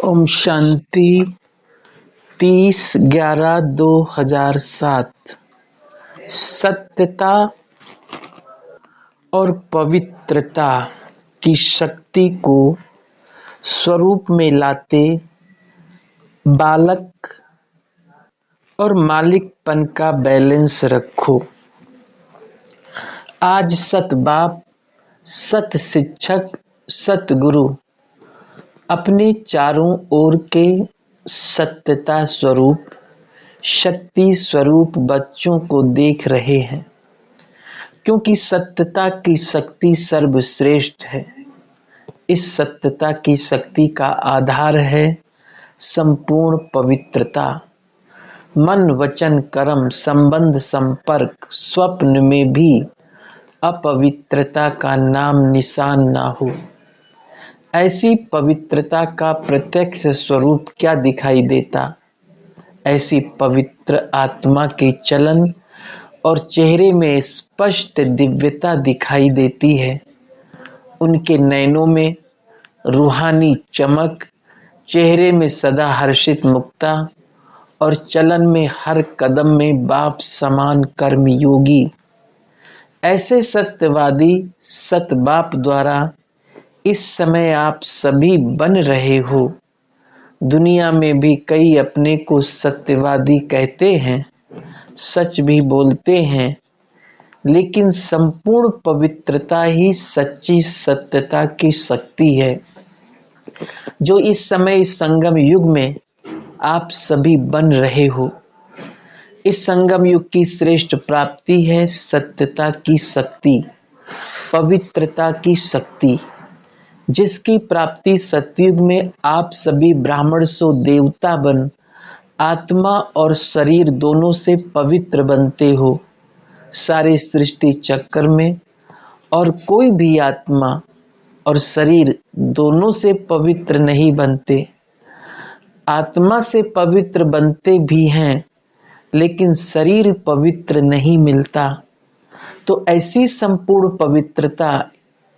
ओम शांति। 30/11/2007। सत्यता और पवित्रता की शक्ति को स्वरूप में लाते बालक और मालिकपन का बैलेंस रखो। आज सत बाप, सत शिक्षक, सत गुरु अपने चारों ओर के सत्यता स्वरूप, शक्ति स्वरूप बच्चों को देख रहे हैं, क्योंकि सत्यता की शक्ति सर्वश्रेष्ठ है। इस सत्यता की शक्ति का आधार है संपूर्ण पवित्रता। मन, वचन, कर्म, संबंध, संपर्क, स्वप्न में भी अपवित्रता का नाम निशान ना हो। ऐसी पवित्रता का प्रत्यक्ष स्वरूप क्या दिखाई देता? ऐसी पवित्र आत्मा के चलन और चेहरे में स्पष्ट दिव्यता दिखाई देती है। उनके नयनों में रूहानी चमक, चेहरे में सदा हर्षित मुक्ता और चलन में हर कदम में बाप समान कर्म योगी। ऐसे सत्यवादी सत बाप द्वारा इस समय आप सभी बन रहे हो। दुनिया में भी कई अपने को सत्यवादी कहते हैं, सच भी बोलते हैं, लेकिन संपूर्ण पवित्रता ही सच्ची सत्यता की शक्ति है, जो इस समय इस संगम युग में आप सभी बन रहे हो। इस संगम युग की श्रेष्ठ प्राप्ति है सत्यता की शक्ति, पवित्रता की शक्ति, जिसकी प्राप्ति सतयुग में आप सभी ब्राह्मण सो देवता बन आत्मा और शरीर दोनों से पवित्र बनते हो। सारे सृष्टि चक्र में और कोई भी आत्मा और शरीर दोनों से पवित्र नहीं बनते। आत्मा से पवित्र बनते भी हैं, लेकिन शरीर पवित्र नहीं मिलता। तो ऐसी संपूर्ण पवित्रता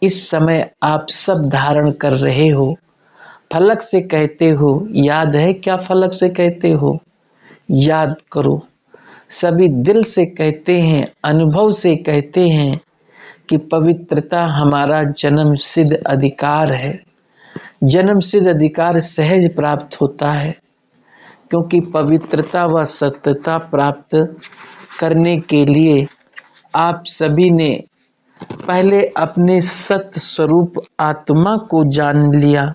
इस समय आप सब धारण कर रहे हो। फलक से कहते हो, याद है क्या फलक से कहते हो? याद करो। सभी दिल से कहते हैं, अनुभव से कहते हैं कि पवित्रता हमारा जन्म सिद्ध अधिकार है। जन्म सिद्ध अधिकार सहज प्राप्त होता है, क्योंकि पवित्रता व सत्यता प्राप्त करने के लिए आप सभी ने पहले अपने सत स्वरूप आत्मा को जान लिया,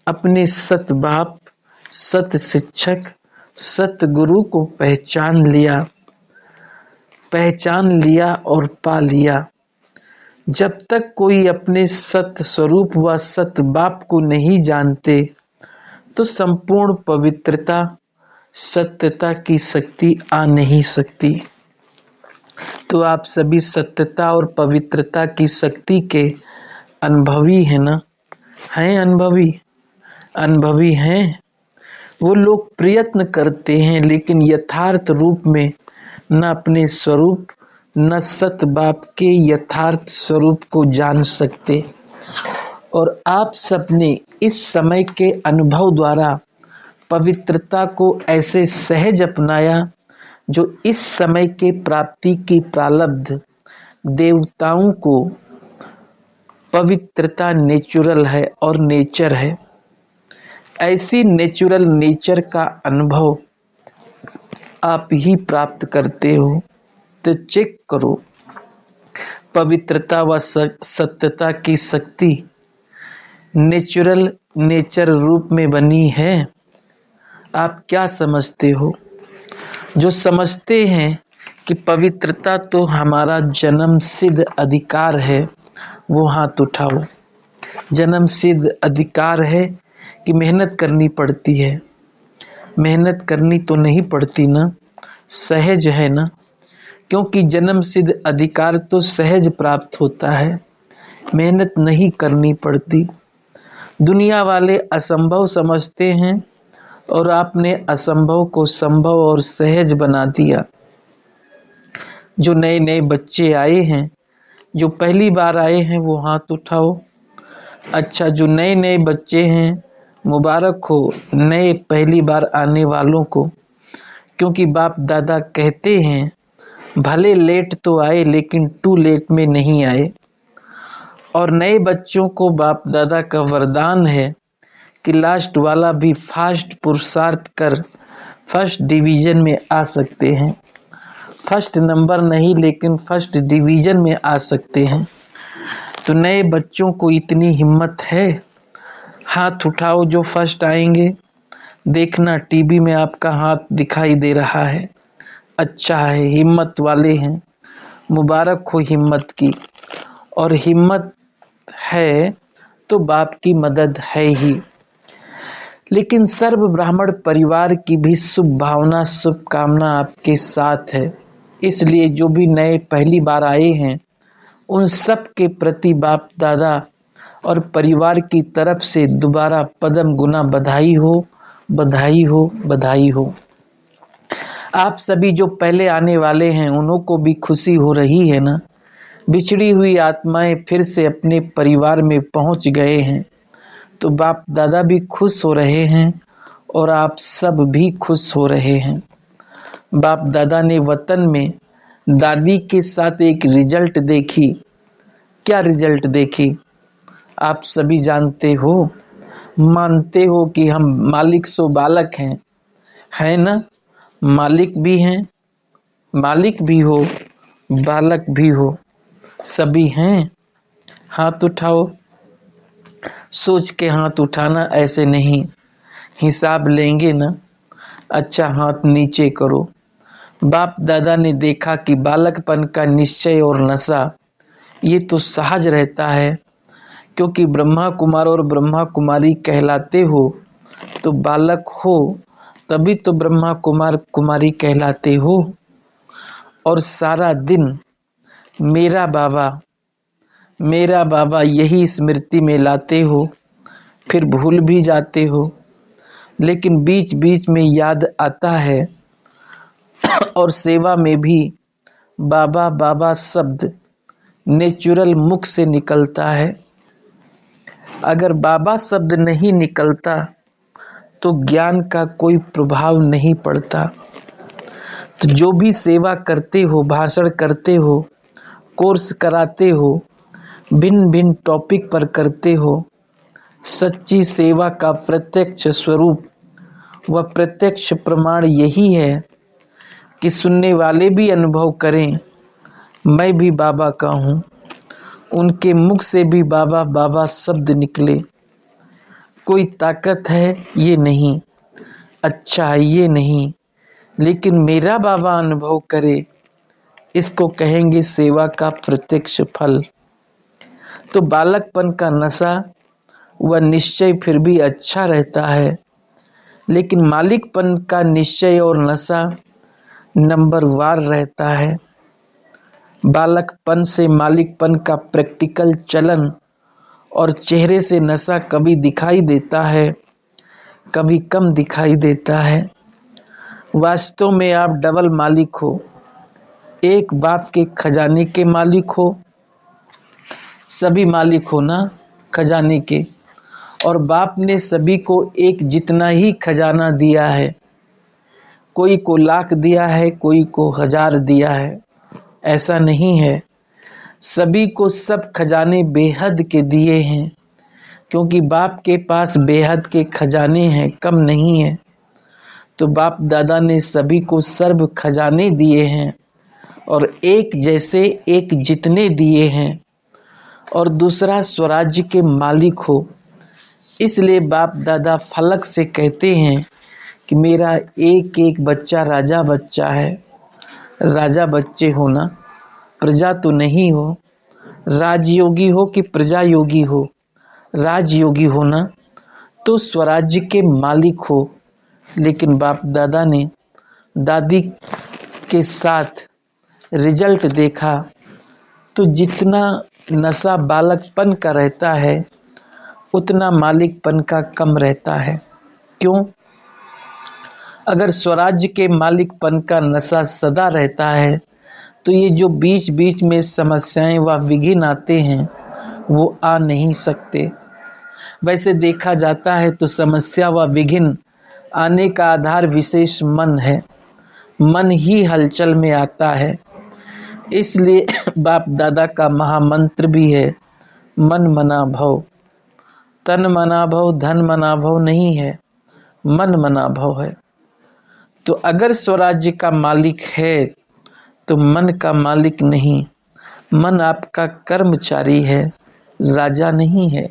अपने सत बाप, सत शिक्षक, सत गुरु को पहचान लिया और पा लिया। जब तक कोई अपने सत स्वरूप व सत बाप को नहीं जानते, तो संपूर्ण पवित्रता, सत्यता की शक्ति आ नहीं सकती। तो आप सभी सत्यता और पवित्रता की शक्ति के अनुभवी हैं ना? हैं अनुभवी हैं। वो लोग प्रयत्न करते हैं, लेकिन यथार्थ रूप में न अपने स्वरूप न सत बाप के यथार्थ स्वरूप को जान सकते। और आप सबने इस समय के अनुभव द्वारा पवित्रता को ऐसे सहज अपनाया, जो इस समय के प्राप्ति की प्रारब्ध देवताओं को पवित्रता नेचुरल है और नेचर है। ऐसी नेचुरल नेचर का अनुभव आप ही प्राप्त करते हो। तो चेक करो, पवित्रता व सत्यता की शक्ति नेचुरल नेचर रूप में बनी है। आप क्या समझते हो? जो समझते हैं कि पवित्रता तो हमारा जन्म सिद्ध अधिकार है, वो हाथ उठाओ। जन्म सिद्ध अधिकार है कि मेहनत करनी पड़ती है? मेहनत करनी तो नहीं पड़ती ना, सहज है ना, क्योंकि जन्म सिद्ध अधिकार तो सहज प्राप्त होता है, मेहनत नहीं करनी पड़ती। दुनिया वाले असंभव समझते हैं और आपने असंभव को संभव और सहज बना दिया। जो नए नए बच्चे आए हैं, जो पहली बार आए हैं, वो हाथ उठाओ। अच्छा, जो नए नए बच्चे हैं मुबारक हो नए पहली बार आने वालों को, क्योंकि बाप दादा कहते हैं भले लेट तो आए लेकिन टू लेट में नहीं आए। और नए बच्चों को बाप दादा का वरदान है कि लास्ट वाला भी फास्ट पुरुषार्थ कर फर्स्ट डिवीजन में आ सकते हैं। फर्स्ट नंबर नहीं लेकिन फर्स्ट डिवीजन में आ सकते हैं। तो नए बच्चों को इतनी हिम्मत है, हाथ उठाओ जो फर्स्ट आएंगे। देखना टीवी में आपका हाथ दिखाई दे रहा है, अच्छा है, हिम्मत वाले हैं, मुबारक हो हिम्मत की। और हिम्मत है तो बाप की मदद है ही। लेकिन सर्व ब्राह्मण परिवार की भी शुभ भावना शुभकामना आपके साथ है। इसलिए जो भी नए पहली बार आए हैं उन सब के प्रति बाप दादा और परिवार की तरफ से दोबारा पदम गुना बधाई हो, बधाई हो, बधाई हो। आप सभी जो पहले आने वाले हैं उन्हों को भी खुशी हो रही है ना। बिछड़ी हुई आत्माएं फिर से अपने परिवार में पहुंच गए हैं, तो बाप दादा भी खुश हो रहे हैं और आप सब भी खुश हो रहे हैं। बाप दादा ने वतन में दादी के साथ एक रिजल्ट देखी। क्या रिजल्ट देखी आप सभी जानते हो, मानते हो कि हम मालिक सो बालक हैं, है ना। मालिक भी हैं, मालिक भी हो, बालक भी हो, सभी हैं। हाथ उठाओ, सोच के हाथ उठाना, ऐसे नहीं, हिसाब लेंगे ना। अच्छा हाथ नीचे करो। बाप दादा ने देखा कि बालकपन का निश्चय और नशा ये तो सहज रहता है, क्योंकि ब्रह्मा कुमार और ब्रह्मा कुमारी कहलाते हो तो बालक हो, तभी तो ब्रह्मा कुमार कुमारी कहलाते हो। और सारा दिन मेरा बाबा यही स्मृति में लाते हो, फिर भूल भी जाते हो, लेकिन बीच बीच में याद आता है। और सेवा में भी बाबा बाबा शब्द नेचुरल मुख से निकलता है। अगर बाबा शब्द नहीं निकलता तो ज्ञान का कोई प्रभाव नहीं पड़ता। तो जो भी सेवा करते हो, भाषण करते हो, कोर्स कराते हो, भिन्न भिन्न टॉपिक पर करते हो, सच्ची सेवा का प्रत्यक्ष स्वरूप व प्रत्यक्ष प्रमाण यही है कि सुनने वाले भी अनुभव करें मैं भी बाबा का हूँ, उनके मुख से भी बाबा बाबा शब्द निकले। कोई ताकत है ये नहीं, अच्छा है ये नहीं, लेकिन मेरा बाबा अनुभव करे, इसको कहेंगे सेवा का प्रत्यक्ष फल। तो बालकपन का नशा व निश्चय फिर भी अच्छा रहता है, लेकिन मालिकपन का निश्चय और नशा नंबर वार रहता है। बालकपन से मालिकपन का प्रैक्टिकल चलन और चेहरे से नशा कभी दिखाई देता है, कभी कम दिखाई देता है। वास्तव में आप डबल मालिक हो, एक बाप के खजाने के मालिक हो, सभी मालिक हो ना खजाने के, और बाप ने सभी को एक जितना ही खजाना दिया है। कोई को लाख दिया है, कोई को 1000 दिया है, ऐसा नहीं है। सभी को सब खजाने बेहद के दिए हैं, क्योंकि बाप के पास बेहद के खजाने हैं, कम नहीं है। तो बाप दादा ने सभी को सर्व खजाने दिए हैं और एक जैसे एक जितने दिए हैं। और दूसरा स्वराज्य के मालिक हो, इसलिए बाप दादा फलक से कहते हैं कि मेरा एक एक बच्चा राजा बच्चा है। राजा बच्चे हो ना, प्रजा तो नहीं हो। राजयोगी हो कि प्रजा योगी हो, राजयोगी हो ना, तो स्वराज्य के मालिक हो। लेकिन बाप दादा ने दादी के साथ रिजल्ट देखा तो जितना नशा बालकपन का रहता है उतना मालिकपन का कम रहता है। क्यों? अगर स्वराज्य के मालिकपन का नशा सदा रहता है तो ये जो बीच बीच में समस्याएं व विघ्न आते हैं वो आ नहीं सकते। वैसे देखा जाता है तो समस्या व विघ्न आने का आधार विशेष मन है। मन ही हलचल में आता है। इसलिए बाप दादा का महामंत्र भी है, मन मना भव। तन मना भव, धन मना भव नहीं है, मन मना भव है। तो अगर स्वराज्य का मालिक है तो मन का मालिक नहीं। मन आपका कर्मचारी है, राजा नहीं है।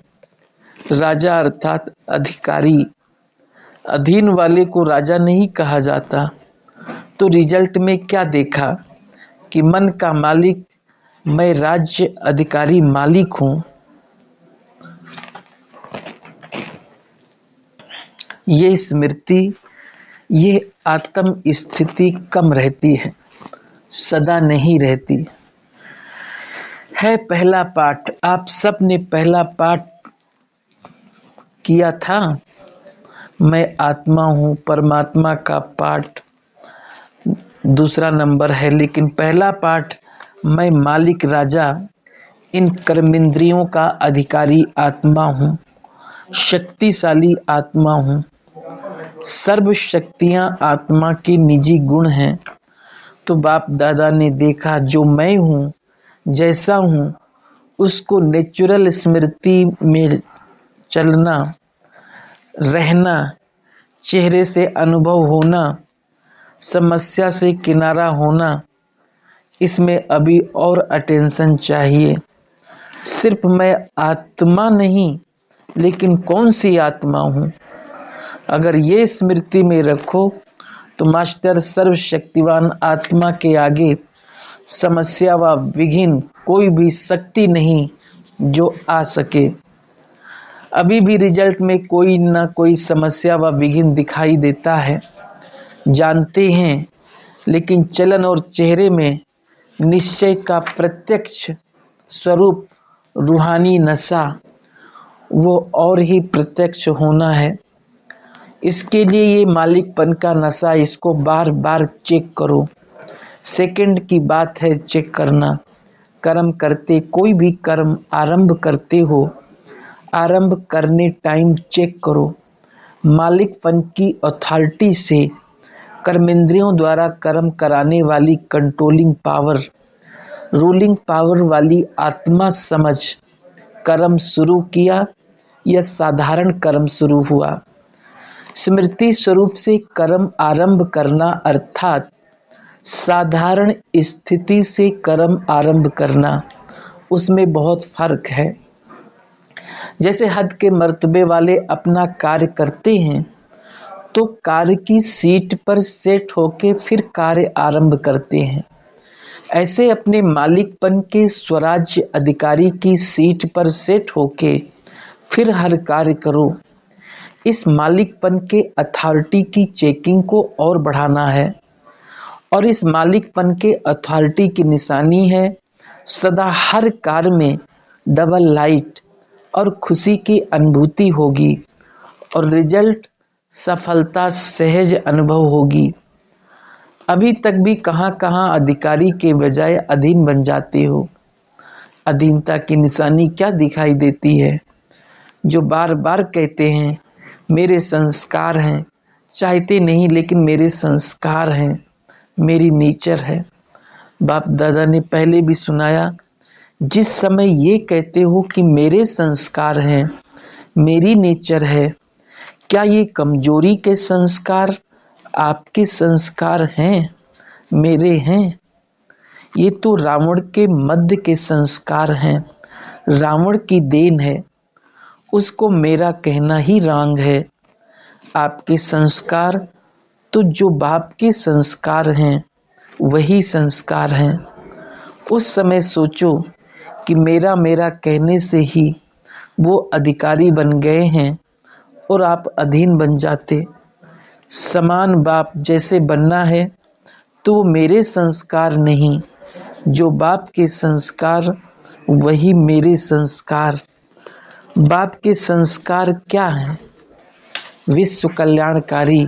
राजा अर्थात अधिकारी। अधीन वाले को राजा नहीं कहा जाता। तो रिजल्ट में क्या देखा कि मन का मालिक मैं, राज्य अधिकारी मालिक हूं। ये स्मृति, ये आत्म स्थिति कम रहती है, सदा नहीं रहती है। पहला पाठ आप सब ने पहला पाठ किया था, मैं आत्मा हूँ, परमात्मा का पाठ दूसरा नंबर है। लेकिन पहला पाठ मैं मालिक राजा इन कर्मेंद्रियों का अधिकारी आत्मा हूँ, शक्तिशाली आत्मा हूँ। सर्व शक्तियाँ आत्मा की निजी गुण हैं। तो बाप दादा ने देखा जो मैं हूँ, जैसा हूँ, उसको नेचुरल स्मृति में चलना, रहना, चेहरे से अनुभव होना, समस्या से किनारा होना, इसमें अभी और अटेंशन चाहिए। सिर्फ मैं आत्मा नहीं, लेकिन कौन सी आत्मा हूँ, अगर ये स्मृति में रखो तो मास्टर सर्वशक्तिवान आत्मा के आगे समस्या व विघ्न कोई भी शक्ति नहीं जो आ सके। अभी भी रिजल्ट में कोई ना कोई समस्या व विघ्न दिखाई देता है, जानते हैं, लेकिन चलन और चेहरे में निश्चय का प्रत्यक्ष स्वरूप रूहानी नशा वो और ही प्रत्यक्ष होना है। इसके लिए ये मालिकपन का नशा, इसको बार बार चेक करो। सेकंड की बात है चेक करना। कर्म करते, कोई भी कर्म आरंभ करते हो, आरंभ करने टाइम चेक करो। मालिकपन की अथॉरिटी से कर्मेंद्रियों द्वारा कर्म कराने वाली कंट्रोलिंग पावर, रूलिंग पावर वाली आत्मा समझ कर्म शुरू किया या साधारण कर्म शुरू हुआ। स्मृति स्वरूप से कर्म आरंभ करना अर्थात साधारण स्थिति से कर्म आरंभ करना, उसमें बहुत फर्क है। जैसे हद के मर्तबे वाले अपना कार्य करते हैं तो कार्य की सीट पर सेट होके फिर कार्य आरंभ करते हैं। ऐसे अपने मालिकपन के स्वराज्य अधिकारी की सीट पर सेट होके फिर हर कार्य करो। इस मालिकपन के अथॉरिटी की चेकिंग को और बढ़ाना है। और इस मालिकपन के अथॉरिटी की निशानी है सदा हर कार्य में डबल लाइट और खुशी की अनुभूति होगी और रिजल्ट सफलता सहज अनुभव होगी। अभी तक भी कहाँ कहाँ अधिकारी के बजाय अधीन बन जाते हो। अधीनता की निशानी क्या दिखाई देती है? जो बार बार कहते हैं मेरे संस्कार हैं, चाहते नहीं लेकिन मेरे संस्कार हैं, मेरी नेचर है। बाप दादा ने पहले भी सुनाया, जिस समय ये कहते हो कि मेरे संस्कार हैं, मेरी नेचर है, क्या ये कमजोरी के संस्कार आपके संस्कार हैं, मेरे हैं? ये तो रावण के मध्य के संस्कार हैं, रावण की देन है, उसको मेरा कहना ही रॉन्ग है। आपके संस्कार तो जो बाप के संस्कार हैं वही संस्कार हैं। उस समय सोचो कि मेरा मेरा कहने से ही वो अधिकारी बन गए हैं और आप अधीन बन जाते। समान बाप जैसे बनना है तो वो मेरे संस्कार नहीं, जो बाप के संस्कार वही मेरे संस्कार। बाप के संस्कार क्या हैं? विश्व कल्याणकारी,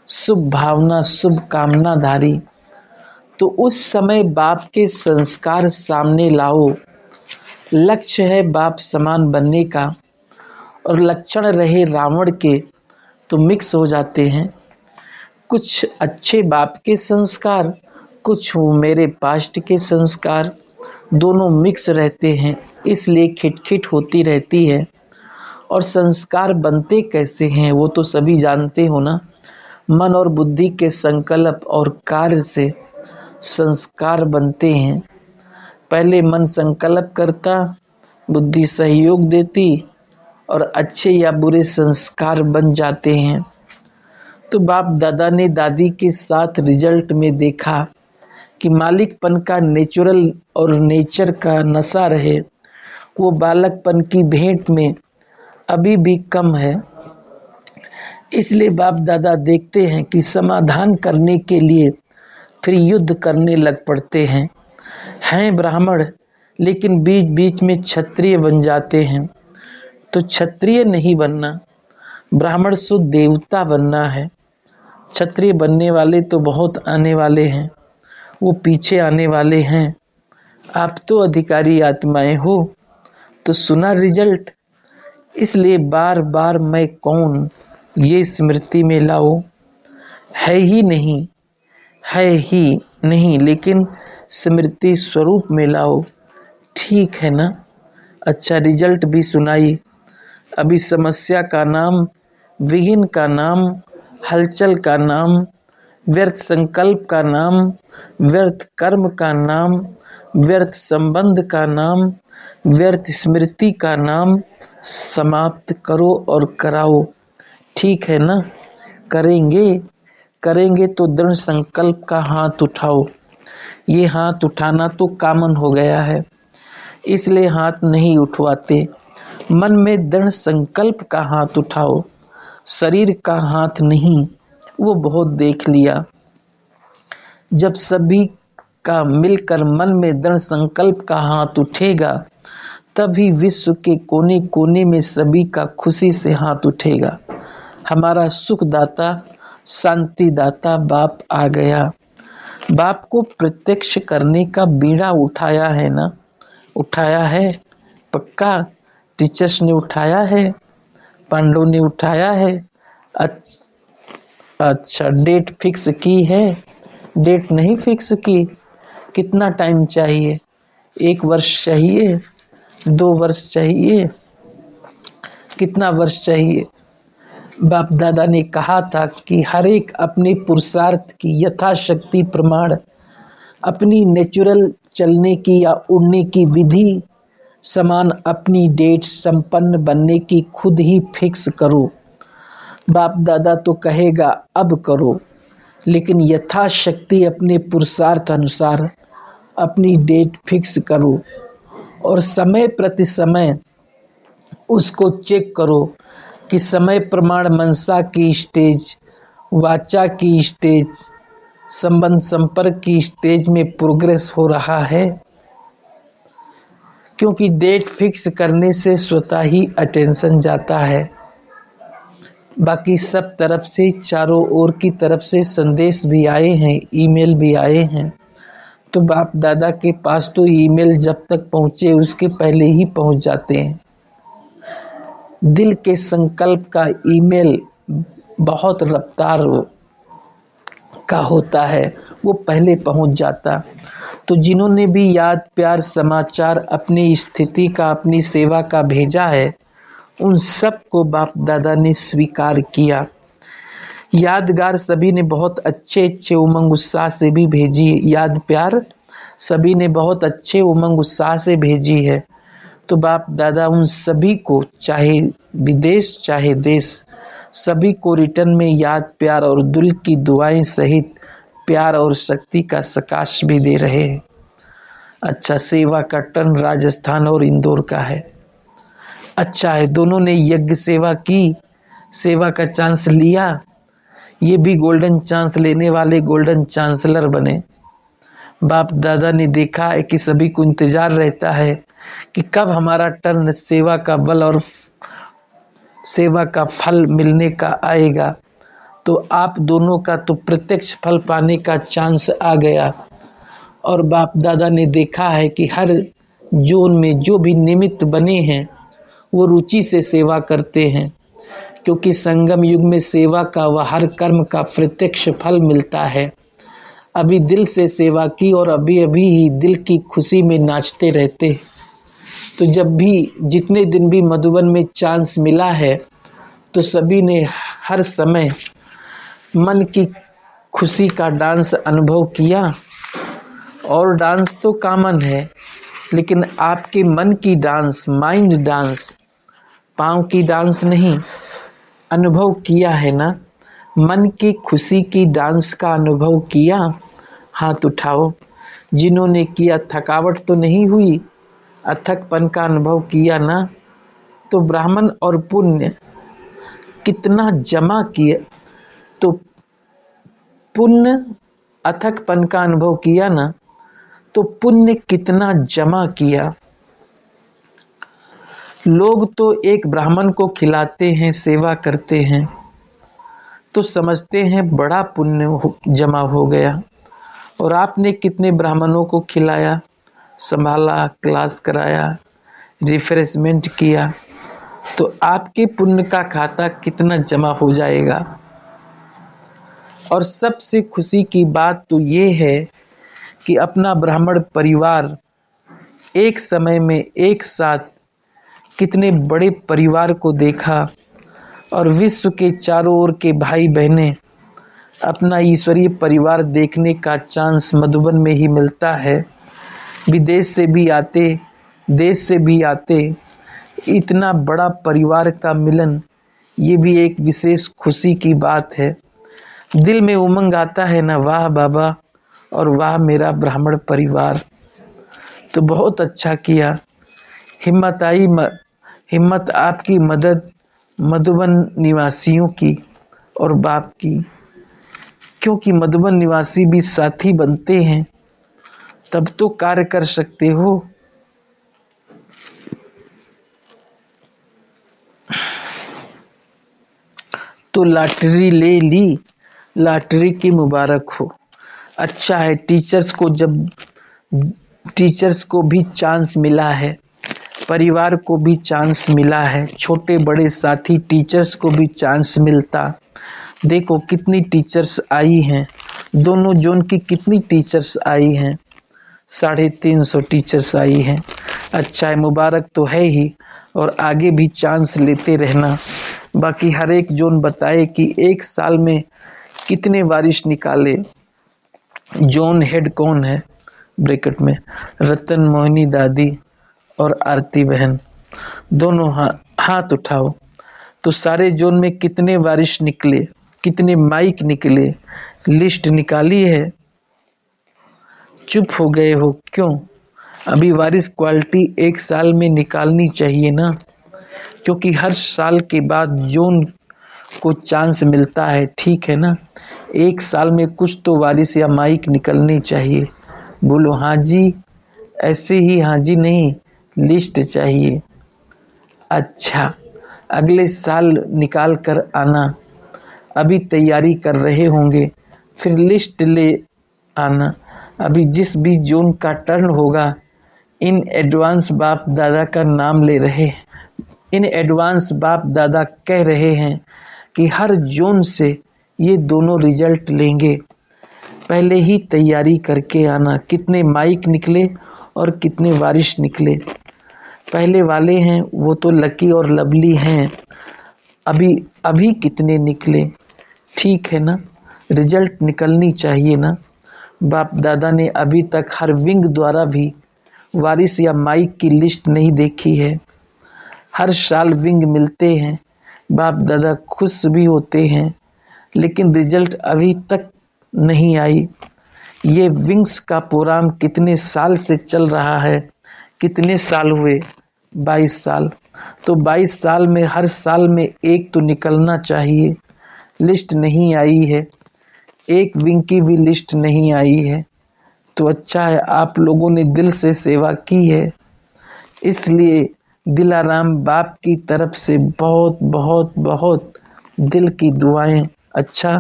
शुभ भावना, शुभ कामनाधारी। तो उस समय बाप के संस्कार सामने लाओ। लक्ष्य है बाप समान बनने का और लक्षण रहे रावण के तो मिक्स हो जाते हैं। कुछ अच्छे बाप के संस्कार, कुछ मेरे पास्ट के संस्कार, दोनों मिक्स रहते हैं, इसलिए खिटखिट होती रहती है। और संस्कार बनते कैसे हैं वो तो सभी जानते हो ना। मन और बुद्धि के संकल्प और कार्य से संस्कार बनते हैं। पहले मन संकल्प करता, बुद्धि सहयोग देती और अच्छे या बुरे संस्कार बन जाते हैं। तो बाप दादा ने दादी के साथ रिजल्ट में देखा कि मालिकपन का नेचुरल और नेचर का नशा रहे, वो बालकपन की भेंट में अभी भी कम है। इसलिए बाप दादा देखते हैं कि समाधान करने के लिए फिर युद्ध करने लग पड़ते हैं। ब्राह्मण लेकिन बीच बीच में क्षत्रिय बन जाते हैं। तो क्षत्रिय नहीं बनना, ब्राह्मण शुद्ध देवता बनना है। क्षत्रिय बनने वाले तो बहुत आने वाले हैं, वो पीछे आने वाले हैं। आप तो अधिकारी आत्माएं हो, तो सुना रिजल्ट। इसलिए बार बार मैं कौन ये स्मृति में लाओ। है ही नहीं, लेकिन स्मृति स्वरूप में लाओ। ठीक है ना। अच्छा, रिजल्ट भी सुनाई। अभी समस्या का नाम, विघ्न का नाम, हलचल का नाम, व्यर्थ संकल्प का नाम, व्यर्थ कर्म का नाम, व्यर्थ संबंध का नाम, व्यर्थ स्मृति का नाम समाप्त करो और कराओ। ठीक है ना। करेंगे तो दृढ़ संकल्प का हाथ उठाओ। ये हाथ उठाना तो कॉमन हो गया है, इसलिए हाथ नहीं उठवाते। मन में दृढ़ संकल्प का हाथ उठाओ, शरीर का हाथ नहीं। वो बहुत देख लिया। जब सभी का मिलकर मन में दृढ़ संकल्प का हाथ उठेगा, तभी विश्व के कोने कोने में सभी का खुशी से हाथ उठेगा। हमारा सुखदाता, शांतिदाता बाप आ गया। बाप को प्रत्यक्ष करने का बीड़ा उठाया है ना। उठाया है पक्का। टीचर्स ने उठाया है, पांडवों ने उठाया है। अच्छा, डेट फिक्स की है? डेट नहीं फिक्स की। कितना टाइम चाहिए? 1 वर्ष चाहिए? 2 वर्ष चाहिए? कितना वर्ष चाहिए? बाप दादा ने कहा था कि हर एक अपने पुरुषार्थ की यथाशक्ति प्रमाण, अपनी नेचुरल चलने की या उड़ने की विधि समान अपनी डेट संपन्न बनने की खुद ही फिक्स करो। बाप दादा तो कहेगा अब करो, लेकिन यथाशक्ति अपने पुरुषार्थ अनुसार अपनी डेट फिक्स करो और समय प्रति समय उसको चेक करो कि समय प्रमाण मनसा की स्टेज, वाचा की स्टेज, संबंध संपर्क की स्टेज में प्रोग्रेस हो रहा है। क्योंकि डेट फिक्स करने से स्वतः ही अटेंशन जाता है। बाकी सब तरफ से, चारों ओर की तरफ से संदेश भी आए हैं, ईमेल भी आए हैं। तो बाप दादा के पास तो ईमेल जब तक पहुँचे उसके पहले ही पहुँच जाते हैं। दिल के संकल्प का ईमेल बहुत रफ्तार का होता है, वो पहले पहुंच जाता। तो जिन्होंने भी याद, प्यार, समाचार अपनी स्थिति का, अपनी सेवा का भेजा है, उन सब को बाप दादा ने स्वीकार किया। यादगार सभी ने बहुत अच्छे अच्छे उमंग उत्साह से भी भेजी। याद प्यार सभी ने बहुत अच्छे उमंग उत्साह से भेजी है। तो बाप दादा उन सभी को, चाहे विदेश चाहे देश, सभी को रिटर्न में याद, प्यार और दिल की दुआएं सहित प्यार और शक्ति का सकाश भी दे रहे हैं। अच्छा, सेवा का टर्न राजस्थान और इंदौर का है। अच्छा है, दोनों ने यज्ञ सेवा की, सेवा का चांस लिया। ये भी गोल्डन चांस लेने वाले गोल्डन चांसलर बने। बाप दादा ने देखा है कि सभी को इंतजार रहता है कि कब हमारा टर्न सेवा का बल और सेवा का फल मिलने का आएगा। तो आप दोनों का तो प्रत्यक्ष फल पाने का चांस आ गया। और बाप दादा ने देखा है कि हर जोन में जो भी निमित्त बने हैं वो रुचि से सेवा करते हैं, क्योंकि संगम युग में सेवा का व हर कर्म का प्रत्यक्ष फल मिलता है। अभी दिल से सेवा की और अभी अभी ही दिल की खुशी में नाचते रहते। तो जब भी जितने दिन भी मधुबन में चांस मिला है तो सभी ने हर समय मन की खुशी का डांस अनुभव किया। और डांस तो कॉमन है, लेकिन आपके मन की डांस, माइंड डांस, पाँव की डांस नहीं, अनुभव किया है ना? मन की खुशी की डांस का अनुभव किया? हाथ उठाओ। जिन्होंने किया, थकावट तो नहीं हुई, अथकपन का अनुभव किया ना? तो ब्राह्मण और पुण्य कितना जमा किए, तो पुण्य अथकपन का अनुभव किया ना, तो पुण्य कितना जमा किया। लोग तो एक ब्राह्मण को खिलाते हैं, सेवा करते हैं, तो समझते हैं बड़ा पुण्य जमा हो गया। और आपने कितने ब्राह्मणों को खिलाया, संभाला, क्लास कराया, रिफ्रेशमेंट किया, तो आपके पुण्य का खाता कितना जमा हो जाएगा। और सबसे खुशी की बात तो ये है कि अपना ब्राह्मण परिवार एक समय में एक साथ कितने बड़े परिवार को देखा। और विश्व के चारों ओर के भाई बहनें अपना ईश्वरीय परिवार देखने का चांस मधुबन में ही मिलता है। विदेश से भी आते, देश से भी आते, इतना बड़ा परिवार का मिलन, ये भी एक विशेष खुशी की बात है। दिल में उमंग आता है ना, वाह बाबा और वाह मेरा ब्राह्मण परिवार। तो बहुत अच्छा किया, हिम्मत आई, हिम्मत आपकी मदद मधुबन निवासियों की और बाप की, क्योंकि मधुबन निवासी भी साथी बनते हैं तब तो कार्य कर सकते हो। तो लॉटरी ले ली, लॉटरी की मुबारक हो। अच्छा है, टीचर्स को भी चांस मिला है, परिवार को भी चांस मिला है, छोटे बड़े साथी टीचर्स को भी चांस मिलता। देखो कितनी टीचर्स आई हैं, दोनों जोन की कितनी टीचर्स आई हैं, 350 टीचर्स आई हैं। अच्छा है, मुबारक तो है ही, और आगे भी चांस लेते रहना। बाकी हर एक जोन बताए कि एक साल में कितने वारिश निकाले। जोन हेड कौन है? ब्रैकेट में रतन, मोहिनी दादी और आरती बहन, दोनों हाथ उठाओ। तो सारे जोन में कितने वारिश निकले, कितने माइक निकले, लिस्ट निकाली है? चुप हो गए हो क्यों? अभी वारिस क्वालिटी एक साल में निकालनी चाहिए ना, क्योंकि हर साल के बाद जोन को चांस मिलता है, ठीक है ना? एक साल में कुछ तो वारिस या माइक निकलनी चाहिए। बोलो हाँ जी, ऐसे ही हाँ जी नहीं, लिस्ट चाहिए। अच्छा, अगले साल निकाल कर आना, अभी तैयारी कर रहे होंगे, फिर लिस्ट ले आना। अभी जिस भी जोन का टर्न होगा, इन एडवांस बाप दादा का नाम ले रहे, इन एडवांस बाप दादा कह रहे हैं कि हर जोन से ये दोनों रिजल्ट लेंगे, पहले ही तैयारी करके आना। कितने माइक निकले और कितने वारिश निकले, पहले वाले हैं वो तो लकी और लवली हैं, अभी कितने निकले, ठीक है ना? रिजल्ट निकलनी चाहिए ना। बाप दादा ने अभी तक हर विंग द्वारा भी वारिस या माइक की लिस्ट नहीं देखी है। हर साल विंग मिलते हैं, बाप दादा खुश भी होते हैं, लेकिन रिजल्ट अभी तक नहीं आई। ये विंग्स का प्रोग्राम कितने साल से चल रहा है? कितने साल हुए? 22 साल। तो 22 साल में हर साल में एक तो निकलना चाहिए। लिस्ट नहीं आई है, एक विंग की भी लिस्ट नहीं आई है। तो अच्छा है, आप लोगों ने दिल से सेवा की है, इसलिए दिलाराम बाप की तरफ से बहुत बहुत बहुत दिल की दुआएं। अच्छा,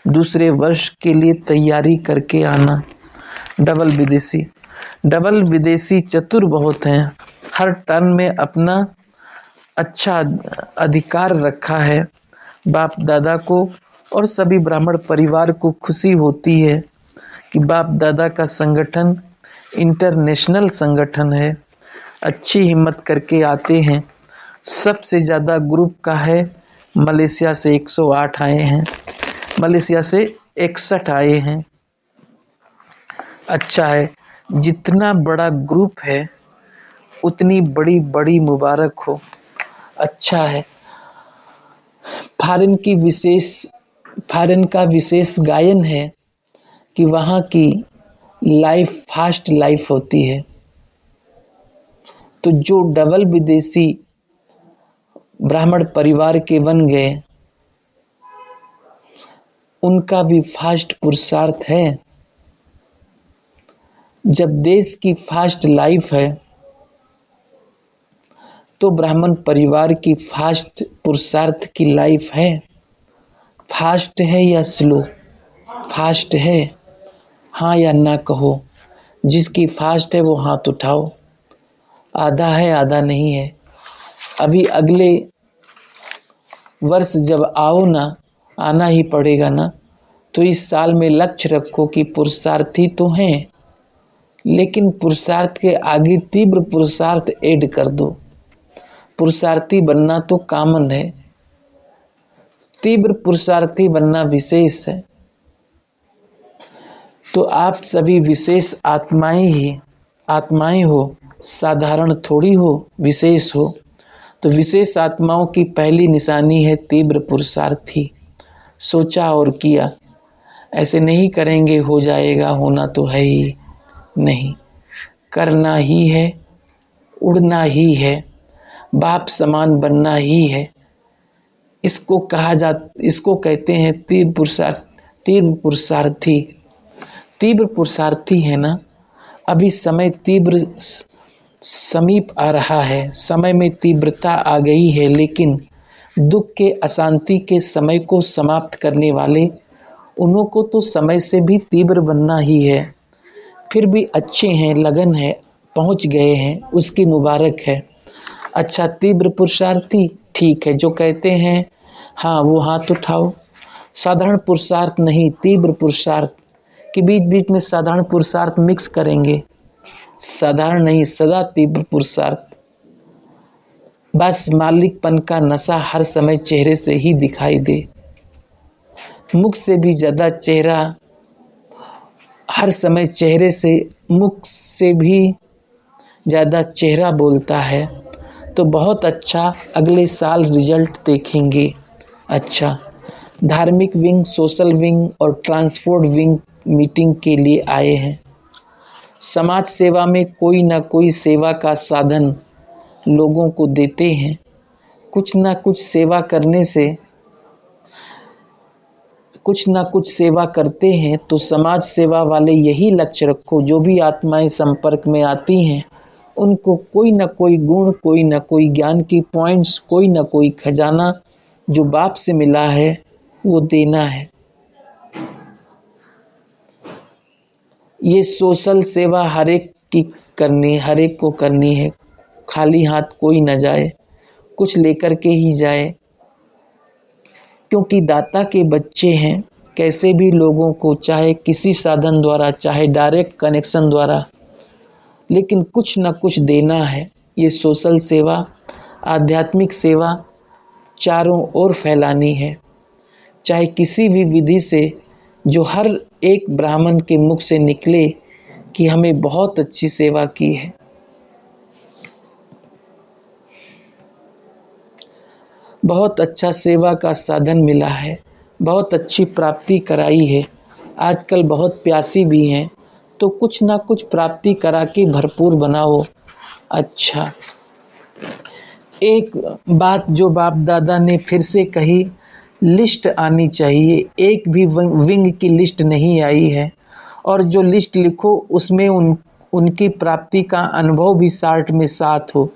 दूसरे वर्ष के लिए तैयारी करके आना। डबल विदेशी चतुर बहुत हैं, हर टर्न में अपना अच्छा अधिकार रखा है। बाप दादा को और सभी ब्राह्मण परिवार को खुशी होती है कि बाप दादा का संगठन इंटरनेशनल संगठन है, अच्छी हिम्मत करके आते हैं। सबसे ज़्यादा ग्रुप का है, मलेशिया से 108 आए हैं, मलेशिया से 61 आए हैं। अच्छा है, जितना बड़ा ग्रुप है उतनी बड़ी बड़ी मुबारक हो। अच्छा है, फॉरेन का विशेष गायन है कि वहाँ की लाइफ फास्ट लाइफ होती है, तो जो डबल विदेशी ब्राह्मण परिवार के बन गए उनका भी फास्ट पुरुषार्थ है। जब देश की फास्ट लाइफ है तो ब्राह्मण परिवार की फास्ट पुरुषार्थ की लाइफ है। फास्ट है या स्लो? फास्ट है, हाँ या ना कहो। जिसकी फास्ट है वो हाथ उठाओ। आधा है आधा नहीं है। अभी अगले वर्ष जब आओ ना, आना ही पड़ेगा ना, तो इस साल में लक्ष्य रखो कि पुरुषार्थी तो हैं, लेकिन पुरुषार्थ के आगे तीव्र पुरुषार्थ ऐड कर दो। पुरुषार्थी बनना तो कॉमन है, तीव्र पुरुषार्थी बनना विशेष है। तो आप सभी विशेष आत्माएं हो, साधारण थोड़ी हो, विशेष हो। तो विशेष आत्माओं की पहली निशानी है तीव्र पुरुषार्थी। सोचा और किया, ऐसे नहीं करेंगे हो जाएगा, होना तो है ही नहीं। करना ही है, उड़ना ही है, बाप समान बनना ही है। इसको कहते हैं तीव्र पुरुषार्थी। तीव्र पुरुषार्थी है ना। अभी समय तीव्र समीप आ रहा है, समय में तीव्रता आ गई है, लेकिन दुख के अशांति के समय को समाप्त करने वाले उन्हों को तो समय से भी तीव्र बनना ही है। फिर भी अच्छे हैं, लगन है, पहुंच गए हैं, उसकी मुबारक है। अच्छा, तीव्र पुरुषार्थी ठीक है, जो कहते हैं हाँ वो हाथ उठाओ। साधारण पुरुषार्थ नहीं, तीव्र पुरुषार्थ के बीच बीच में साधारण पुरुषार्थ मिक्स करेंगे। साधारण नहीं, सदा तीव्र पुरुषार्थ। बस मालिकपन का नशा हर समय चेहरे से ही दिखाई दे। मुख से भी ज्यादा चेहरा हर समय मुख से भी ज्यादा चेहरा बोलता है। तो बहुत अच्छा, अगले साल रिजल्ट देखेंगे। अच्छा, धार्मिक विंग, सोशल विंग और ट्रांसपोर्ट विंग मीटिंग के लिए आए हैं। समाज सेवा में कोई ना कोई सेवा का साधन लोगों को देते हैं। कुछ ना कुछ सेवा करने से कुछ ना कुछ सेवा करते हैं। तो समाज सेवा वाले यही लक्ष्य रखो, जो भी आत्माएं संपर्क में आती हैं उनको कोई ना कोई गुण, कोई ना कोई ज्ञान की पॉइंट्स, कोई ना कोई खजाना जो बाप से मिला है वो देना है। ये सोशल सेवा हर एक को करनी है। खाली हाथ कोई न जाए, कुछ लेकर के ही जाए, क्योंकि दाता के बच्चे हैं। कैसे भी लोगों को, चाहे किसी साधन द्वारा, चाहे डायरेक्ट कनेक्शन द्वारा, लेकिन कुछ न कुछ देना है। ये सोशल सेवा, आध्यात्मिक सेवा चारों ओर फैलानी है, चाहे किसी भी विधि से, जो हर एक ब्राह्मण के मुख से निकले कि हमें बहुत अच्छी सेवा की है। बहुत अच्छा सेवा का साधन मिला है, बहुत अच्छी प्राप्ति कराई है। आजकल बहुत प्यासी भी हैं, तो कुछ ना कुछ प्राप्ति करा के भरपूर बनाओ। अच्छा, एक बात जो बाप दादा ने फिर से कही, लिस्ट आनी चाहिए। एक भी विंग की लिस्ट नहीं आई है, और जो लिस्ट लिखो उसमें उनकी प्राप्ति का अनुभव भी साथ में साथ हो।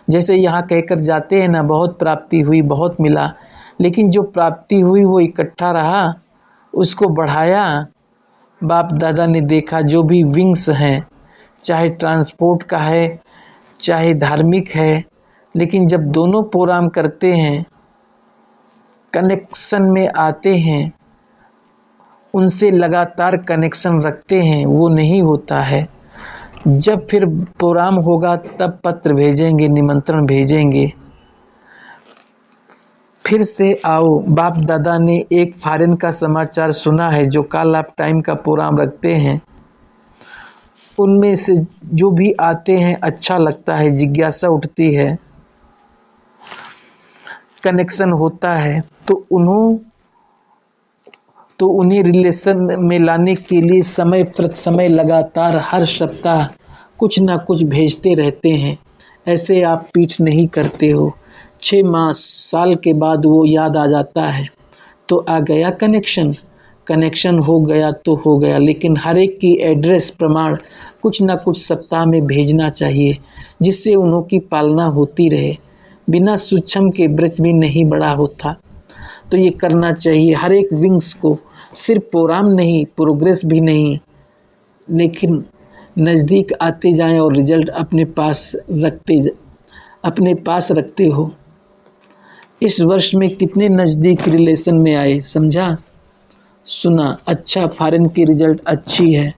जैसे यहाँ कहकर जाते हैं ना, बहुत प्राप्ति हुई, बहुत मिला, लेकिन जो प्राप्ति हुई वो इकट्ठा रहा, उसको बढ़ाया। बाप दादा ने देखा जो भी विंग्स हैं, चाहे ट्रांसपोर्ट का है, चाहे धार्मिक है, लेकिन जब दोनों प्रोग्राम करते हैं, कनेक्शन में आते हैं, उनसे लगातार कनेक्शन रखते हैं, वो नहीं होता है। जब फिर प्रोग्राम होगा तब पत्र भेजेंगे, निमंत्रण भेजेंगे, फिर से आओ। बाप दादा ने एक फॉरेन का समाचार सुना है जो कॉल ऑफ टाइम का प्रोग्राम रखते हैं, उनमें से जो भी आते हैं अच्छा लगता है, जिज्ञासा उठती है, कनेक्शन होता है, तो उन्हें रिलेशन में लाने के लिए समय प्रति समय लगातार हर सप्ताह कुछ ना कुछ भेजते रहते हैं। ऐसे आप पीठ नहीं करते हो, 6 माह साल के बाद वो याद आ जाता है तो आ गया कनेक्शन हो गया तो हो गया। लेकिन हर एक की एड्रेस प्रमाण कुछ ना कुछ सप्ताह में भेजना चाहिए, जिससे उन्हों की पालना होती रहे। बिना सूक्ष्म के ब्रज भी नहीं बड़ा होता, तो ये करना चाहिए हर एक विंग्स को। सिर्फ प्रोग्राम नहीं, प्रोग्रेस भी नहीं, लेकिन नज़दीक आते जाएं और रिजल्ट अपने पास रखते हो। इस वर्ष में कितने नज़दीक रिलेशन में आए, समझा, सुना, अच्छा, फॉरेन की रिजल्ट अच्छी है,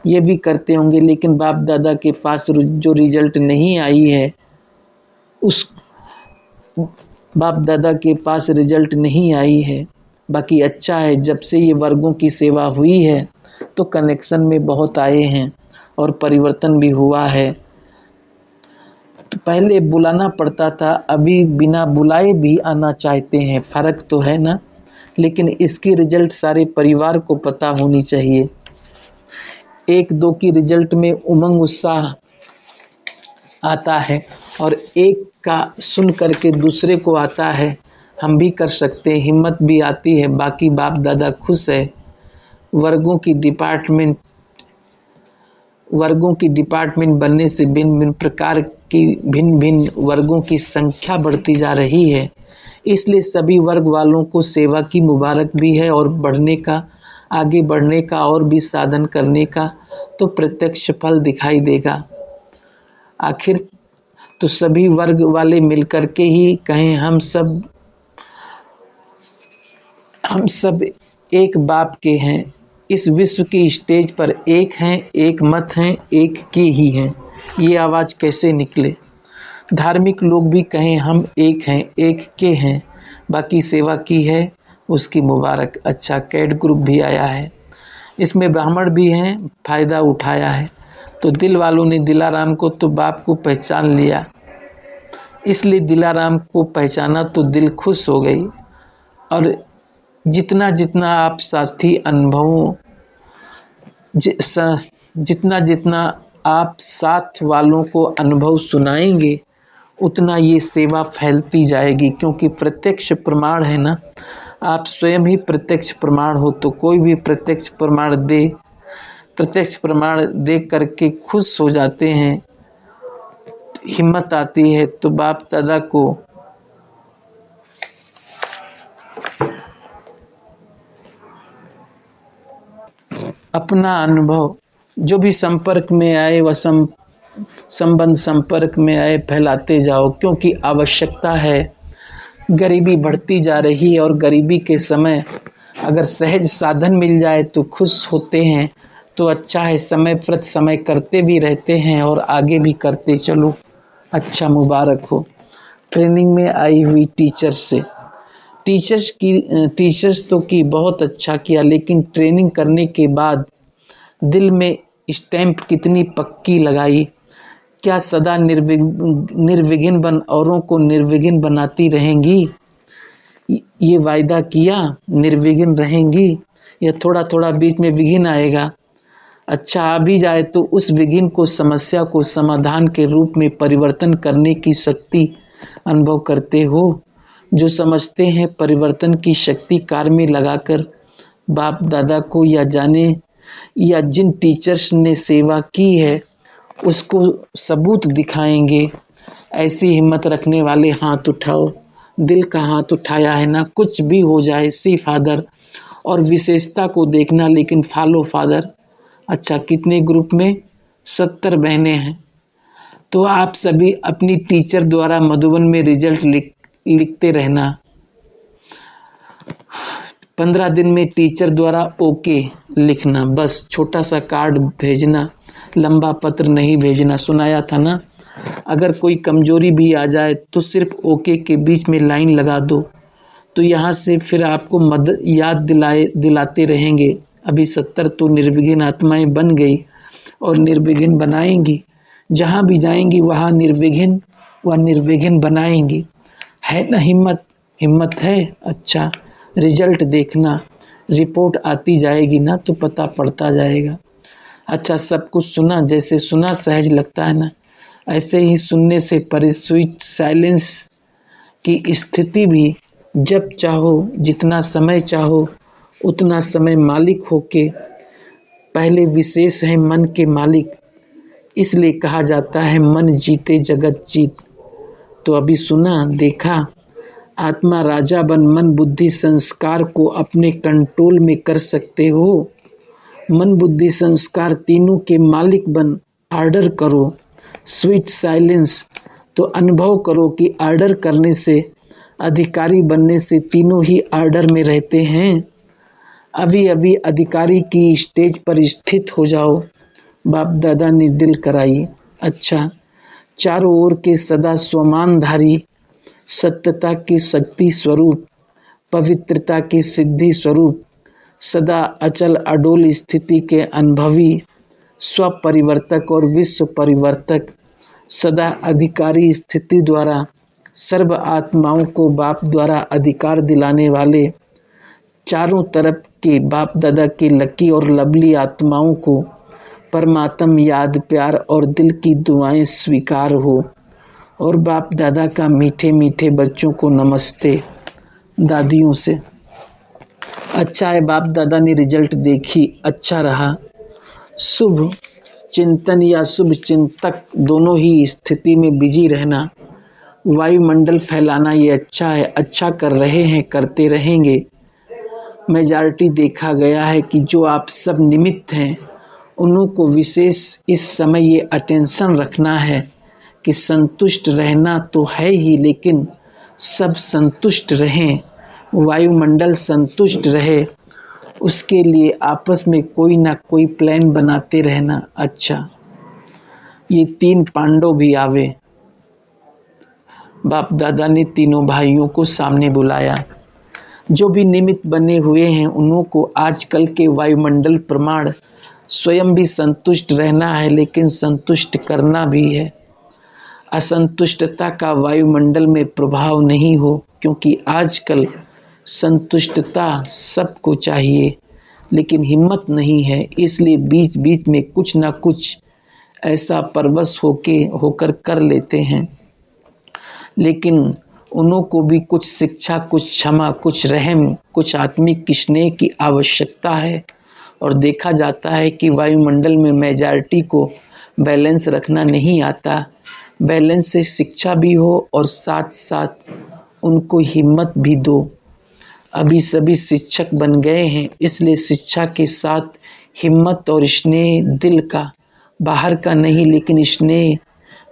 ये भी करते होंगे। लेकिन बाप दादा के पास जो रिजल्ट नहीं आई है, उस बाप दादा के पास रिजल्ट नहीं आई है, बाकी अच्छा है। जब से ये वर्गों की सेवा हुई है तो कनेक्शन में बहुत आए हैं और परिवर्तन भी हुआ है। तो पहले बुलाना पड़ता था, अभी बिना बुलाए भी आना चाहते हैं, फ़र्क तो है ना। लेकिन इसकी रिजल्ट सारे परिवार को पता होनी चाहिए। एक दो की रिजल्ट में उमंग उत्साह आता है और एक का सुन करके दूसरे को आता है, हम भी कर सकते हैं, हिम्मत भी आती है। बाकी बाप दादा खुश है। वर्गों की डिपार्टमेंट बनने से भिन्न भिन्न प्रकार की भिन्न वर्गों की संख्या बढ़ती जा रही है। इसलिए सभी वर्ग वालों को सेवा की मुबारक भी है और आगे बढ़ने का और भी साधन करने का तो प्रत्यक्ष फल दिखाई देगा। आखिर तो सभी वर्ग वाले मिलकर के ही कहें, हम सब एक बाप के हैं, इस विश्व की स्टेज पर एक हैं, एक मत हैं, एक के ही हैं। ये आवाज़ कैसे निकले? धार्मिक लोग भी कहें, हम एक हैं, एक के हैं, बाकी सेवा की है उसकी मुबारक। अच्छा, कैट ग्रुप भी आया है, इसमें ब्राह्मण भी हैं, फ़ायदा उठाया है। तो दिल वालों ने दिलाराम को तो बाप को पहचान लिया, इसलिए दिलाराम को पहचाना तो दिल खुश हो गई। और जितना जितना आप साथी अनुभवों जितना आप साथ वालों को अनुभव सुनाएंगे, उतना ये सेवा फैलती जाएगी। क्योंकि प्रत्यक्ष प्रमाण है ना, आप स्वयं ही प्रत्यक्ष प्रमाण हो, तो कोई भी प्रत्यक्ष प्रमाण दे करके खुश हो जाते हैं, हिम्मत आती है। तो बाप दादा को अपना अनुभव जो भी संपर्क में आए वह संबंध संपर्क में आए फैलाते जाओ, क्योंकि आवश्यकता है। गरीबी बढ़ती जा रही है और गरीबी के समय अगर सहज साधन मिल जाए तो खुश होते हैं, तो अच्छा है। समय प्रति समय करते भी रहते हैं और आगे भी करते चलो, अच्छा, मुबारक हो। ट्रेनिंग में आई हुई टीचर्स तो की बहुत अच्छा किया, लेकिन ट्रेनिंग करने के बाद दिल में स्टैंप कितनी पक्की लगाई। क्या सदा निर्विघ्न बन औरों को निर्विघ्न बनाती रहेंगी? ये वायदा किया निर्विघ्न रहेंगी, या थोड़ा थोड़ा बीच में विघ्न आएगा? अच्छा, आ भी जाए तो उस विघ्न को समस्या को समाधान के रूप में परिवर्तन करने की शक्ति अनुभव करते हो। जो समझते हैं परिवर्तन की शक्ति कार्य में लगाकर बाप दादा को या जिन टीचर्स ने सेवा की है उसको सबूत दिखाएंगे। ऐसी हिम्मत रखने वाले हाथ उठाओ। दिल का हाथ उठाया है ना, कुछ भी हो जाए, सी फादर। और विशेषता को देखना, लेकिन फॉलो फादर। अच्छा, कितने ग्रुप में? 70 बहनें हैं। तो आप सभी अपनी टीचर द्वारा मधुबन में रिजल्ट लिखते रहना। 15 दिन में टीचर द्वारा ओके लिखना, बस छोटा सा कार्ड भेजना, लंबा पत्र नहीं भेजना। सुनाया था ना, अगर कोई कमजोरी भी आ जाए तो सिर्फ ओके के बीच में लाइन लगा दो, तो यहाँ से फिर आपको मदद याद दिलाते रहेंगे। अभी 70 तो निर्विघ्न आत्माएं बन गई और निर्विघ्न बनाएंगी, जहाँ भी जाएंगी वहाँ निर्विघ्न बनाएंगी। है ना हिम्मत? हिम्मत है? अच्छा, रिजल्ट देखना, रिपोर्ट आती जाएगी ना तो पता पड़ता जाएगा। अच्छा, सब कुछ सुना, जैसे सुना सहज लगता है ना, ऐसे ही सुनने से परे स्वीट साइलेंस की स्थिति भी जब चाहो, जितना समय चाहो उतना समय मालिक होके, पहले विशेष है मन के मालिक, इसलिए कहा जाता है मन जीते जगत जीत। तो अभी सुना देखा, आत्मा राजा बन मन बुद्धि संस्कार को अपने कंट्रोल में कर सकते हो। मन बुद्धि संस्कार तीनों के मालिक बन ऑर्डर करो। स्वीट साइलेंस, तो अनुभव करो कि ऑर्डर करने से, अधिकारी बनने से तीनों ही ऑर्डर में रहते हैं। अभी अभी अधिकारी की स्टेज पर स्थित हो जाओ, बाप दादा ने दिल कराई। अच्छा, चारों ओर के सदा स्वमानधारी, सत्यता के शक्ति स्वरूप, पवित्रता के सिद्धि स्वरूप, सदा अचल अडोल स्थिति के अनुभवी, स्वपरिवर्तक और विश्व परिवर्तक, सदा अधिकारी स्थिति द्वारा सर्व आत्माओं को बाप द्वारा अधिकार दिलाने वाले, चारों तरफ के बाप दादा के लकी और लवली आत्माओं को परमात्म याद प्यार और दिल की दुआएं स्वीकार हो। और बाप दादा का मीठे मीठे बच्चों को नमस्ते दादियों से। अच्छा है, बाप दादा ने रिजल्ट देखी, अच्छा रहा। शुभ चिंतन या शुभ चिंतक दोनों ही स्थिति में बिजी रहना, वायुमंडल फैलाना, ये अच्छा है, अच्छा कर रहे हैं, करते रहेंगे। मेजॉरिटी देखा गया है कि जो आप सब निमित्त हैं उन्हों को विशेष इस समय ये अटेंशन रखना है कि संतुष्ट रहना तो है ही, लेकिन सब संतुष्ट रहें, वायुमंडल संतुष्ट रहे, उसके लिए आपस में कोई ना कोई प्लान बनाते रहना। अच्छा, ये 3 पांडव भी आवे। बाप दादा ने तीनों भाइयों को सामने बुलाया। जो भी निमित्त बने हुए हैं उन्हों को आजकल के वायुमंडल प्रमाण स्वयं भी संतुष्ट रहना है, लेकिन संतुष्ट करना भी है। असंतुष्टता का वायुमंडल में प्रभाव नहीं हो, क्योंकि आजकल संतुष्टता सबको चाहिए लेकिन हिम्मत नहीं है, इसलिए बीच बीच में कुछ ना कुछ ऐसा परवश होकर कर लेते हैं। लेकिन उन्हों को भी कुछ शिक्षा, कुछ क्षमा, कुछ रहम, कुछ आत्मिक स्नेह की आवश्यकता है। और देखा जाता है कि वायुमंडल में मेजॉरिटी को बैलेंस रखना नहीं आता। बैलेंस से शिक्षा भी हो और साथ साथ उनको हिम्मत भी दो। अभी सभी शिक्षक बन गए हैं, इसलिए शिक्षा के साथ हिम्मत और स्नेह, दिल का, बाहर का नहीं लेकिन स्नेह,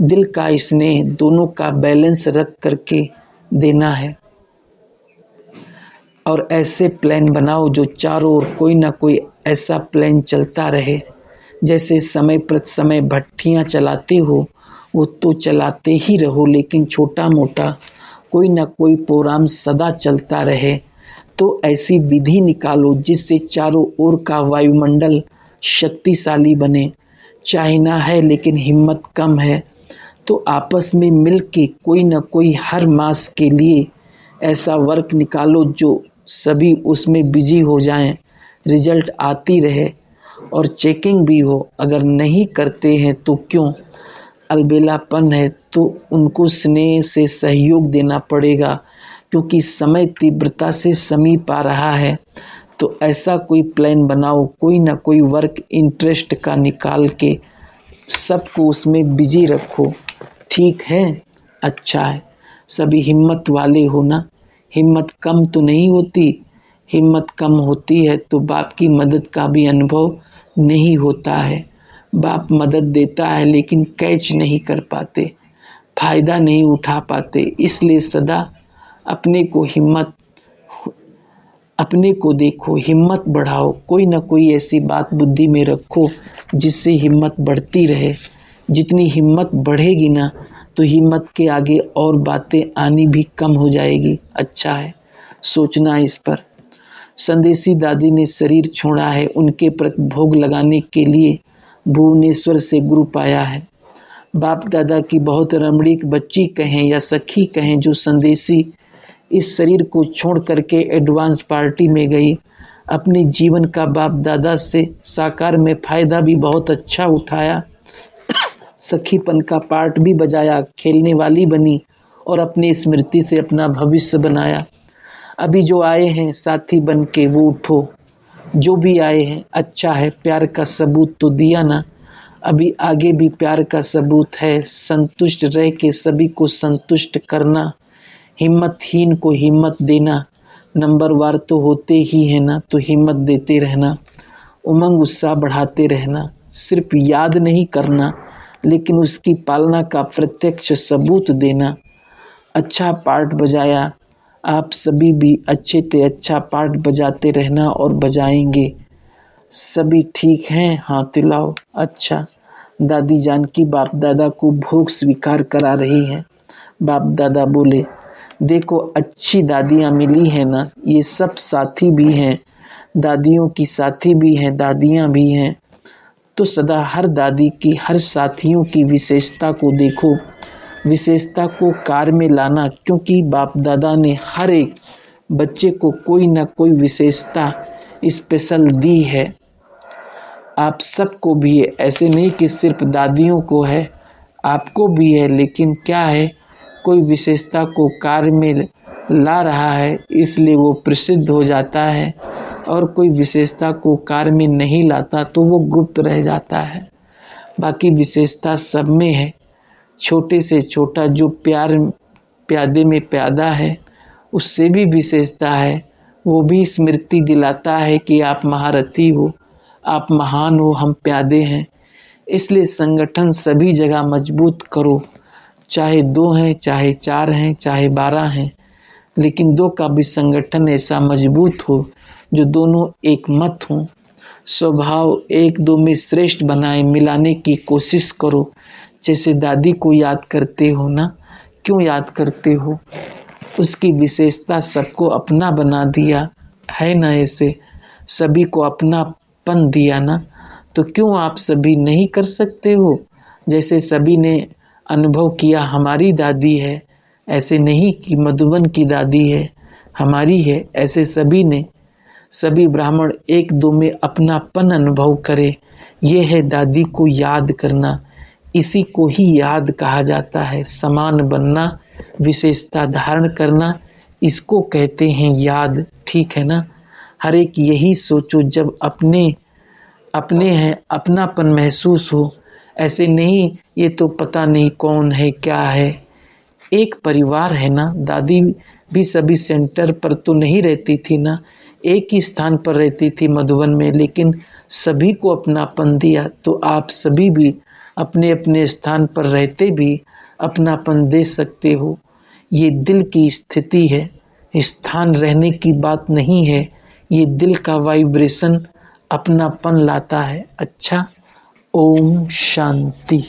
दिल का स्नेह, दोनों का बैलेंस रख करके देना है। और ऐसे प्लान बनाओ जो चारों ओर कोई ना कोई ऐसा प्लान चलता रहे। जैसे समय प्रति समय भट्टियाँ चलाते हो वो तो चलाते ही रहो, लेकिन छोटा मोटा कोई ना कोई प्रोग्राम सदा चलता रहे। तो ऐसी विधि निकालो जिससे चारों ओर का वायुमंडल शक्तिशाली बने। चाहना है लेकिन हिम्मत कम है, तो आपस में मिल के कोई ना कोई हर मास के लिए ऐसा वर्क निकालो जो सभी उसमें बिजी हो जाएं, रिजल्ट आती रहे और चेकिंग भी हो। अगर नहीं करते हैं तो क्यों, अलबेलापन है तो उनको स्नेह से सहयोग देना पड़ेगा, क्योंकि समय तीव्रता से समीप आ रहा है। तो ऐसा कोई प्लान बनाओ, कोई ना कोई वर्क इंटरेस्ट का निकाल के सबको उसमें बिजी रखो। ठीक है, अच्छा है। सभी हिम्मत वाले हो ना, हिम्मत कम तो नहीं होती। हिम्मत कम होती है तो बाप की मदद का भी अनुभव नहीं होता है। बाप मदद देता है लेकिन कैच नहीं कर पाते, फायदा नहीं उठा पाते। इसलिए सदा अपने को देखो, हिम्मत बढ़ाओ, कोई ना कोई ऐसी बात बुद्धि में रखो जिससे हिम्मत बढ़ती रहे। जितनी हिम्मत बढ़ेगी ना तो हिम्मत के आगे और बातें आनी भी कम हो जाएगी। अच्छा है, सोचना इस पर। संदेशी दादी ने शरीर छोड़ा है, उनके प्रति भोग लगाने के लिए भुवनेश्वर से गुरु पाया है। बाप दादा की बहुत रमणीक बच्ची कहें या सखी कहें जो संदेशी इस शरीर को छोड़ करके एडवांस पार्टी में गई, अपने जीवन का बाप दादा से साकार में फायदा भी बहुत अच्छा उठाया, सखीपन का पार्ट भी बजाया, खेलने वाली बनी और अपनी स्मृति से अपना भविष्य बनाया। अभी जो आए हैं साथी बन के वो उठो, जो भी आए हैं अच्छा है, प्यार का सबूत तो दिया ना, अभी आगे भी प्यार का सबूत है। संतुष्ट रह के सभी को संतुष्ट करना, हिम्मतहीन को हिम्मत देना, नंबरवार तो होते ही है ना, तो हिम्मत देते रहना, उमंग उत्साह बढ़ाते रहना, सिर्फ याद नहीं करना लेकिन उसकी पालना का प्रत्यक्ष सबूत देना। अच्छा पार्ट बजाया, आप सभी भी अच्छे से अच्छा पार्ट बजाते रहना और बजाएंगे। सभी ठीक हैं? हाथ हिलाओ। अच्छा, दादी जानकी बाप दादा को भोग स्वीकार करा रही हैं। बाप दादा बोले, देखो अच्छी दादियाँ मिली हैं ना, ये सब साथी भी हैं, दादियों की साथी भी हैं, दादियाँ भी हैं। तो सदा हर दादी की, हर साथियों की विशेषता को देखो, विशेषता को कार्य में लाना, क्योंकि बाप दादा ने हर एक बच्चे को कोई ना कोई विशेषता स्पेशल दी है। आप सबको भी है, ऐसे नहीं कि सिर्फ दादियों को है, आपको भी है, लेकिन क्या है, कोई विशेषता को कार्य में ला रहा है इसलिए वो प्रसिद्ध हो जाता है, और कोई विशेषता को कार्य में नहीं लाता तो वो गुप्त रह जाता है। बाकी विशेषता सब में है, छोटे से छोटा जो प्यादे में प्यादा है उससे भी विशेषता है, वो भी स्मृति दिलाता है कि आप महारथी हो, आप महान हो, हम प्यादे हैं। इसलिए संगठन सभी जगह मजबूत करो, चाहे 2 हैं, चाहे 4 हैं, चाहे 12 हैं, लेकिन 2 का भी संगठन ऐसा मजबूत हो जो दोनों एक मत हों। स्वभाव 1-2 में श्रेष्ठ बनाए, मिलाने की कोशिश करो। जैसे दादी को याद करते हो ना, क्यों याद करते हो? उसकी विशेषता सबको अपना बना दिया है ना, ऐसे सभी को अपनापन दिया ना, तो क्यों आप सभी नहीं कर सकते हो? जैसे सभी ने अनुभव किया हमारी दादी है, ऐसे नहीं कि मधुबन की दादी है, हमारी है, ऐसे सभी ब्राह्मण 1-2 में अपनापन अनुभव करे। ये है दादी को याद करना, इसी को ही याद कहा जाता है। समान बनना, विशेषता धारण करना, इसको कहते हैं याद। ठीक है ना? हर एक यही सोचो, जब अपने हैं, अपनापन महसूस हो। ऐसे नहीं ये तो पता नहीं कौन है क्या है, एक परिवार है ना। दादी भी सभी सेंटर पर तो नहीं रहती थी ना, एक ही स्थान पर रहती थी मधुबन में, लेकिन सभी को अपनापन दिया। तो आप सभी भी अपने अपने स्थान पर रहते भी अपनापन दे सकते हो। ये दिल की स्थिति है, स्थान रहने की बात नहीं है, ये दिल का वाइब्रेशन अपनापन लाता है। अच्छा, ओम शांति।